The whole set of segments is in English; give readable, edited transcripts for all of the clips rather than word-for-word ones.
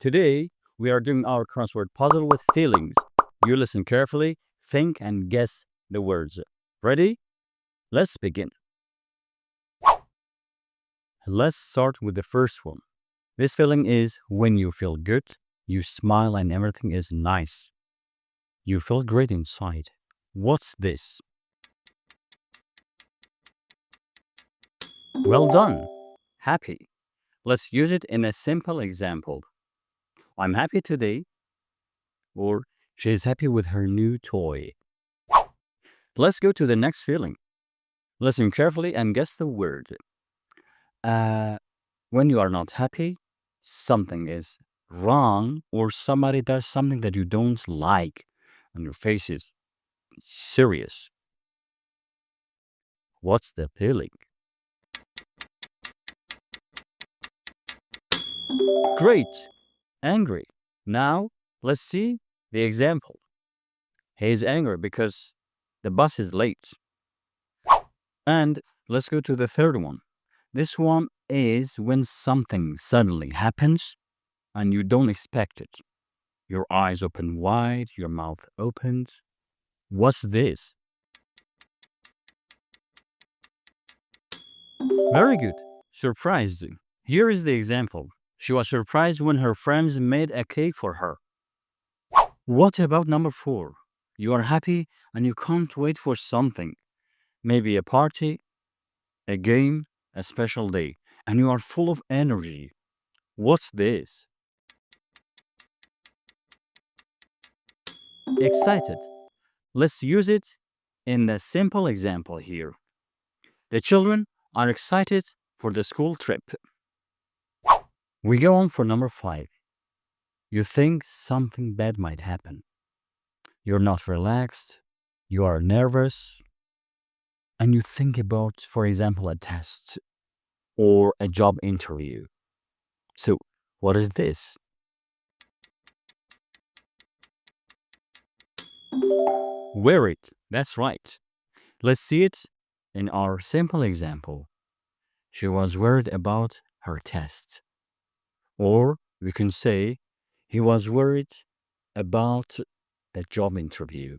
Today, we are doing our crossword puzzle with feelings. You listen carefully, think, and guess the words. Ready? Let's begin. Let's start with the first one. This feeling is when you feel good, you smile, and everything is nice. You feel great inside. What's this? Well done. Happy. Let's use it in a simple example. I'm happy today, or she's happy with her new toy. Let's go to the next feeling. Listen carefully and guess the word. Uh, when you are not happy, something is wrong, or somebody does something that you don't like, and your face is serious. What's the feeling? Great, angry. Now, let's see the example. He is angry because the bus is late. And let's go to the third one. This one is when something suddenly happens and you don't expect it. Your eyes open wide, your mouth opens. What's this? Very good. Surprised. Here is the example. She was surprised when her friends made a cake for her. What about number four? You are happy and you can't wait for something. Maybe a party, a game, a special day, and you are full of energy. What's this? Excited. Let's use it in the simple example here. The children are excited for the school trip. We go on for number five. You think something bad might happen. You're not relaxed, you are nervous, and you think about, for example, a test or a job interview. So, what is this? Worried. That's right. Let's see it in our simple example. She was worried about her test. Or we can say he was worried about the job interview.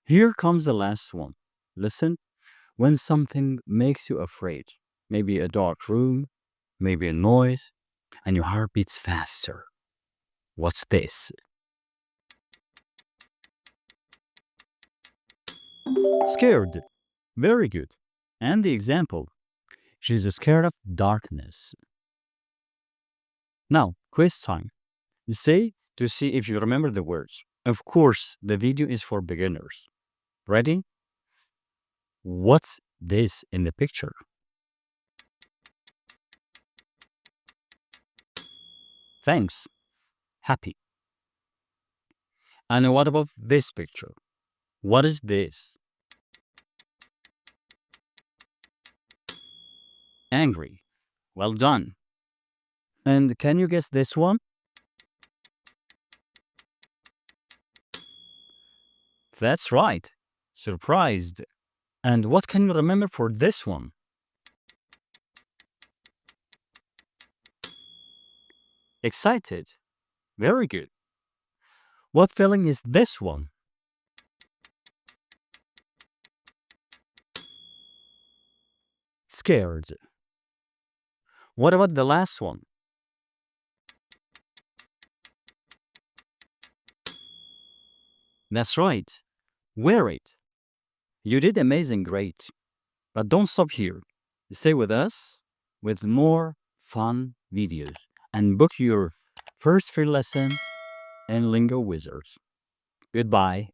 Here comes the last one. Listen, when something makes you afraid, maybe a dark room, maybe a noise, and your heart beats faster. What's this? Scared. Very good. And the example, she's scared of darkness. Now, quiz time. Say to see if you remember the words. Of course, the video is for beginners. Ready? What's this in the picture? Thanks. Happy. And what about this picture? What is this? Angry. Well done. And can you guess this one? That's right. Surprised. And what can you remember for this one? Excited. Very good. What feeling is this one? Scared. What about the last one? That's right. Worried. You did amazing, great. But don't stop here. Stay with us with more fun videos and book your first free lesson in Lingo Wizards. Goodbye.